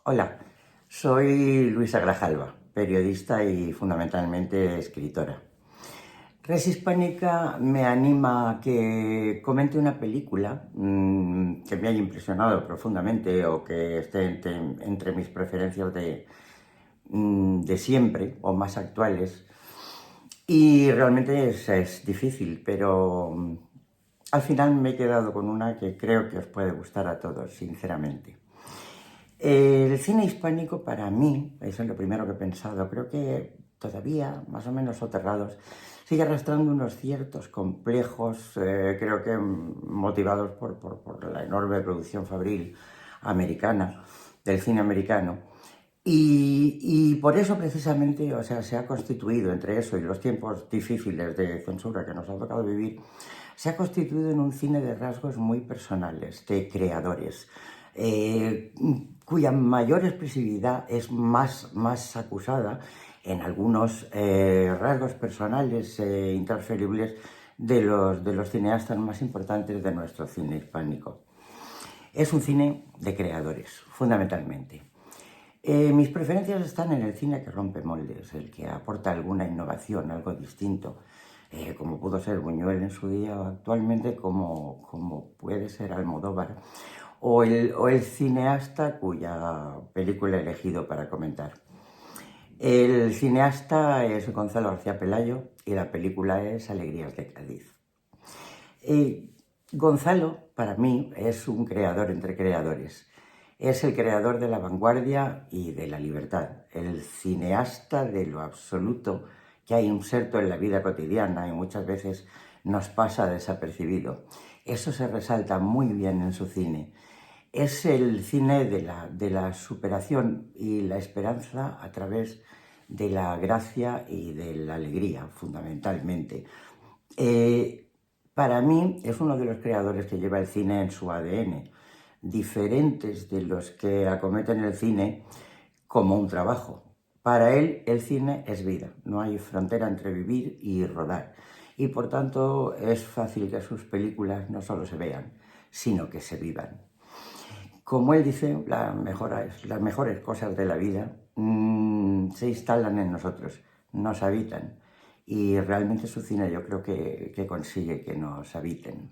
Hola, soy Luisa Grajalva, periodista y fundamentalmente escritora. Res Hispánica me anima a que comente una película que me haya impresionado profundamente o que esté entre mis preferencias de siempre o más actuales. Y realmente es difícil, pero al final me he quedado con una que creo que os puede gustar a todos, sinceramente. El cine hispánico para mí, eso es lo primero que he pensado, creo que todavía, más o menos soterrados, sigue arrastrando unos ciertos complejos, creo que motivados por la enorme producción fabril americana, del cine americano. Y por eso precisamente, o sea, se ha constituido entre eso y los tiempos difíciles de censura que nos ha tocado vivir, se ha constituido en un cine de rasgos muy personales, de creadores, eh, cuya mayor expresividad es más acusada en algunos rasgos personales intransferibles de los cineastas más importantes de nuestro cine hispánico. Es un cine de creadores, fundamentalmente. Mis preferencias están en el cine que rompe moldes, el que aporta alguna innovación, algo distinto, como pudo ser Buñuel en su día, o actualmente como puede ser Almodóvar, o el cineasta cuya película he elegido para comentar. El cineasta es Gonzalo García Pelayo y la película es Alegrías de Cádiz. Gonzalo, para mí, es un creador entre creadores. Es el creador de la vanguardia y de la libertad, el cineasta de lo absoluto que hay inserto en la vida cotidiana y muchas veces nos pasa desapercibido. Eso se resalta muy bien en su cine. Es el cine de la superación y la esperanza a través de la gracia y de la alegría, fundamentalmente. Para mí es uno de los creadores que lleva el cine en su ADN, diferentes de los que acometen el cine como un trabajo. Para él el cine es vida, no hay frontera entre vivir y rodar. Y por tanto es fácil que sus películas no solo se vean, sino que se vivan. Como él dice, las mejores cosas de la vida se instalan en nosotros, nos habitan. Y realmente su cine yo creo que consigue que nos habiten.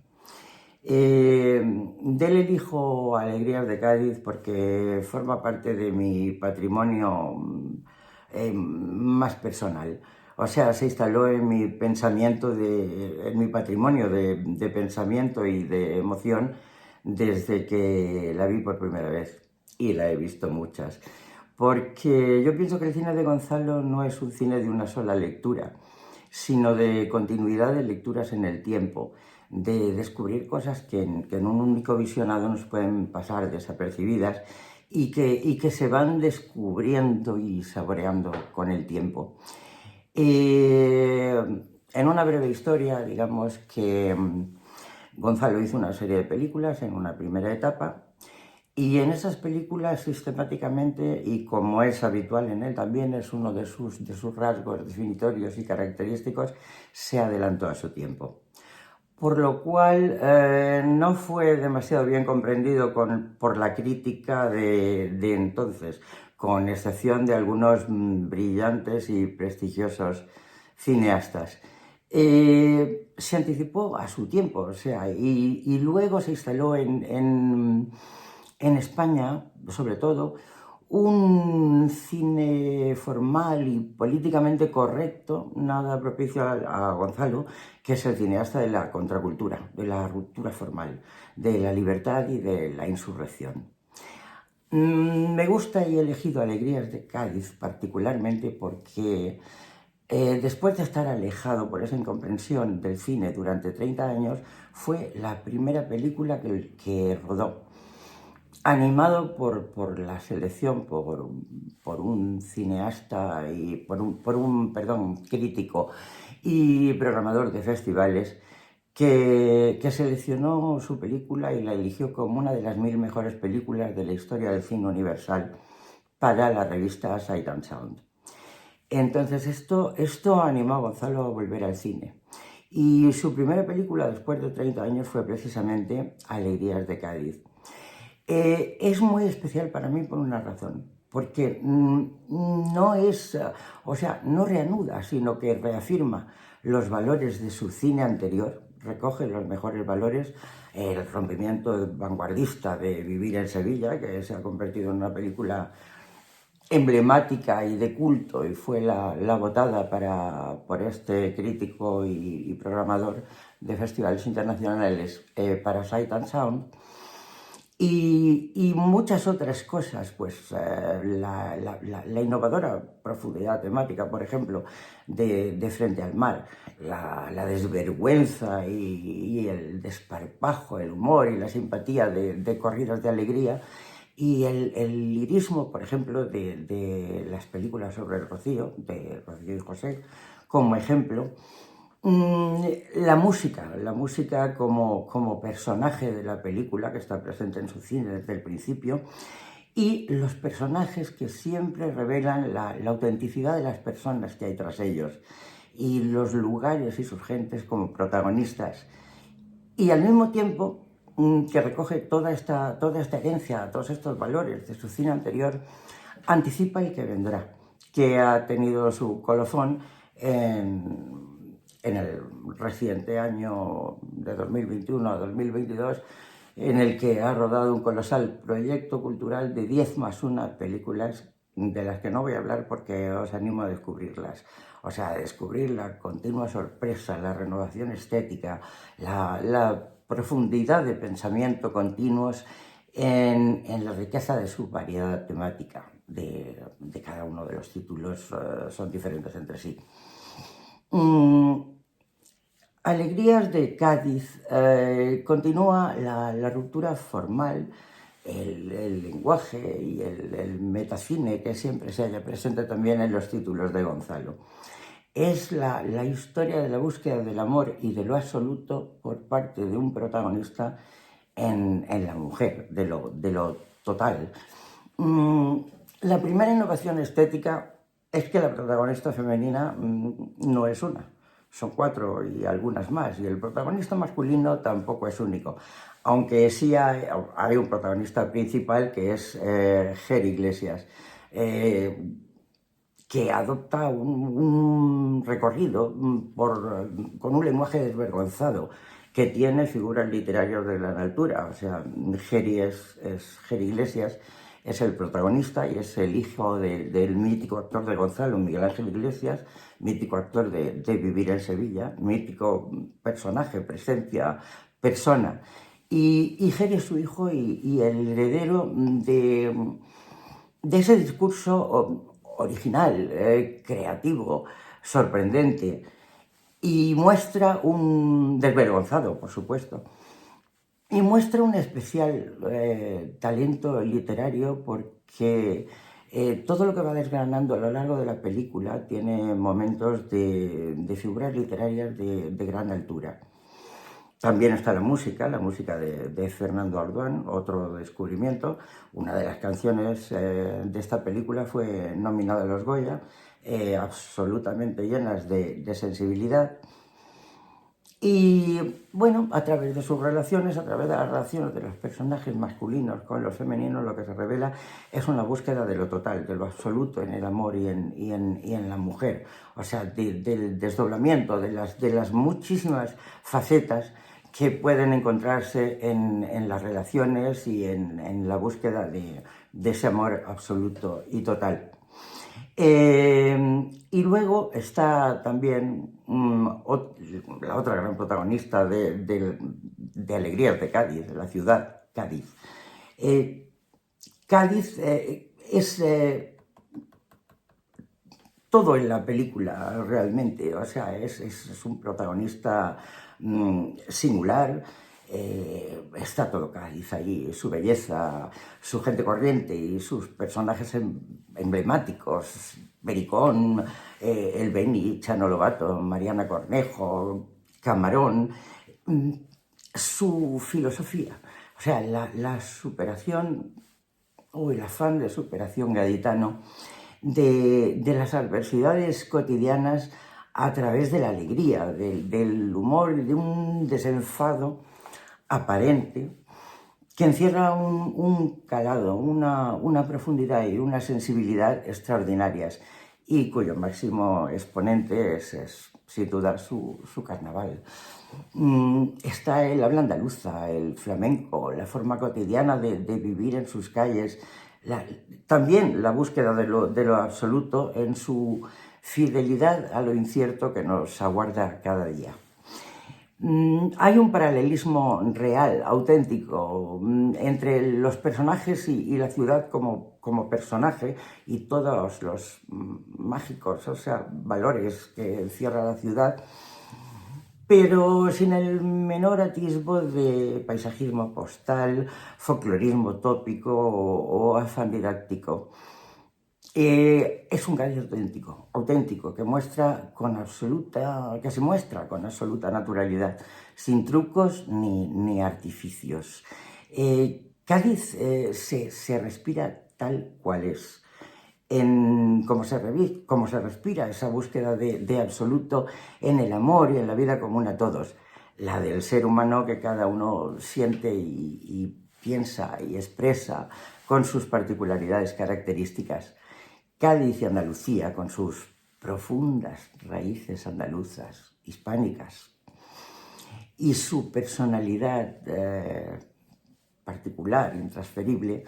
De él elijo Alegrías de Cádiz porque forma parte de mi patrimonio más personal. O sea, se instaló en mi pensamiento, en mi patrimonio de pensamiento y de emoción desde que la vi por primera vez. Y la he visto muchas. Porque yo pienso que el cine de Gonzalo no es un cine de una sola lectura, sino de continuidad de lecturas en el tiempo, de descubrir cosas que en un único visionado nos pueden pasar desapercibidas y que se van descubriendo y saboreando con el tiempo. En una breve historia, digamos que Gonzalo hizo una serie de películas en una primera etapa y en esas películas sistemáticamente, y como es habitual en él también, es uno de sus rasgos definitorios y característicos, se adelantó a su tiempo. Por lo cual no fue demasiado bien comprendido por la crítica de entonces, con excepción de algunos brillantes y prestigiosos cineastas. Se anticipó a su tiempo, o sea, y luego se instaló en España, sobre todo, un cine formal y políticamente correcto, nada propicio a Gonzalo, que es el cineasta de la contracultura, de la ruptura formal, de la libertad y de la insurrección. Me gusta y he elegido Alegrías de Cádiz particularmente porque después de estar alejado por esa incomprensión del cine durante 30 años, fue la primera película que rodó, animado por la selección, por un cineasta y por un crítico y programador de festivales que seleccionó su película y la eligió como una de las 1000 mejores películas de la historia del cine universal para la revista Sight and Sound. Entonces esto animó a Gonzalo a volver al cine. Y su primera película después de 30 años fue precisamente Alegrías de Cádiz. Es muy especial para mí por una razón, porque no es, o sea, no reanuda, sino que reafirma los valores de su cine anterior, recoge los mejores valores, el rompimiento vanguardista de Vivir en Sevilla, que se ha convertido en una película emblemática y de culto, y fue la votada por este crítico y programador de festivales internacionales, para Sight and Sound, y muchas otras cosas, pues la innovadora profundidad temática, por ejemplo, de Frente al Mar, la desvergüenza y el desparpajo, el humor y la simpatía de Corridos de Alegría, y el lirismo, por ejemplo, de las películas sobre el Rocío, de Rocío y José, como ejemplo. La música como personaje de la película, que está presente en su cine desde el principio, y los personajes que siempre revelan la autenticidad de las personas que hay tras ellos, y los lugares y sus gentes como protagonistas. Y al mismo tiempo que recoge toda esta herencia, todos estos valores de su cine anterior, anticipa el que vendrá, que ha tenido su colofón en el reciente año de 2021 a 2022, en el que ha rodado un colosal proyecto cultural de 10 más 1 películas, de las que no voy a hablar porque os animo a descubrirlas. O sea, a descubrir la continua sorpresa, la renovación estética, la profundidad de pensamiento continuos en la riqueza de su variedad temática. De cada uno de los títulos son diferentes entre sí. Alegrías de Cádiz continúa la ruptura formal, el lenguaje y el metacine que siempre se halla presente también en los títulos de Gonzalo. Es la historia de la búsqueda del amor y de lo absoluto por parte de un protagonista en la mujer, de lo total. La primera innovación estética es que la protagonista femenina no es una, son 4 y algunas más, y el protagonista masculino tampoco es único, aunque sí hay un protagonista principal que es Ger Iglesias, que adopta un recorrido con un lenguaje desvergonzado, que tiene figuras literarias de gran altura. O sea, Ger Iglesias es el protagonista y es el hijo del mítico actor de Gonzalo, Miguel Ángel Iglesias, mítico actor de Vivir en Sevilla, mítico personaje, presencia, persona. Y Ger es su hijo y el heredero de ese discurso original, creativo, sorprendente, y muestra un desvergonzado, por supuesto, y muestra un especial talento literario, porque todo lo que va desgranando a lo largo de la película tiene momentos de figuras literarias de gran altura. También está la música de Fernando Arduán, otro descubrimiento. Una de las canciones de esta película fue nominada a los Goya, absolutamente llenas de sensibilidad. Y bueno, a través de sus relaciones, a través de las relaciones de los personajes masculinos con los femeninos, lo que se revela es una búsqueda de lo total, de lo absoluto en el amor y en la mujer. O sea, del desdoblamiento, de las muchísimas facetas que pueden encontrarse en las relaciones y en la búsqueda de ese amor absoluto y total. Y luego está también la otra gran protagonista de Alegrías de Cádiz, de la ciudad Cádiz. Cádiz es todo en la película realmente, o sea, es un protagonista singular. Está todo Cádiz allí, su belleza, su gente corriente y sus personajes emblemáticos, Bericón, el Beni, Chano Lobato, Mariana Cornejo, Camarón, su filosofía, o sea, la superación o el afán de superación gaditano de las adversidades cotidianas a través de la alegría, del humor y de un desenfado aparente, que encierra un calado, una profundidad y una sensibilidad extraordinarias, y cuyo máximo exponente es sin duda su carnaval. Está el habla andaluza, el flamenco, la forma cotidiana de vivir en sus calles, también la búsqueda de lo absoluto en su fidelidad a lo incierto que nos aguarda cada día. Hay un paralelismo real, auténtico, entre los personajes y la ciudad como personaje, y todos los mágicos, o sea, valores que encierra la ciudad, pero sin el menor atisbo de paisajismo postal, folclorismo tópico o afán didáctico. Es un Cádiz auténtico, que se muestra con absoluta naturalidad, sin trucos ni artificios. Cádiz se respira tal cual es. Cómo se respira esa búsqueda de absoluto en el amor y en la vida común a todos, la del ser humano que cada uno siente y piensa y expresa con sus particularidades características. Cádiz y Andalucía, con sus profundas raíces andaluzas, hispánicas, y su personalidad particular, intransferible,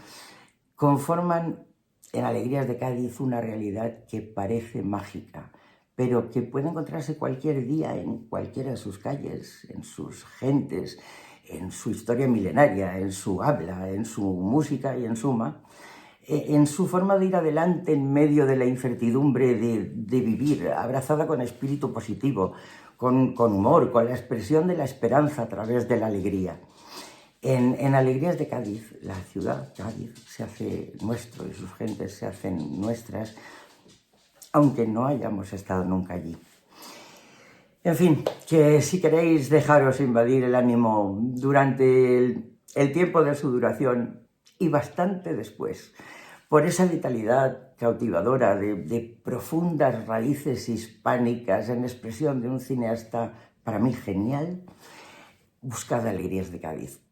conforman en Alegrías de Cádiz una realidad que parece mágica, pero que puede encontrarse cualquier día en cualquiera de sus calles, en sus gentes, en su historia milenaria, en su habla, en su música y, en suma, en su forma de ir adelante en medio de la incertidumbre de vivir, abrazada con espíritu positivo, con humor, con la expresión de la esperanza a través de la alegría. En Alegrías de Cádiz, la ciudad, Cádiz, se hace nuestro y sus gentes se hacen nuestras, aunque no hayamos estado nunca allí. En fin, que si queréis dejaros invadir el ánimo durante el tiempo de su duración y bastante después, por esa vitalidad cautivadora de profundas raíces hispánicas en expresión de un cineasta para mí genial, buscad Alegrías de Cádiz.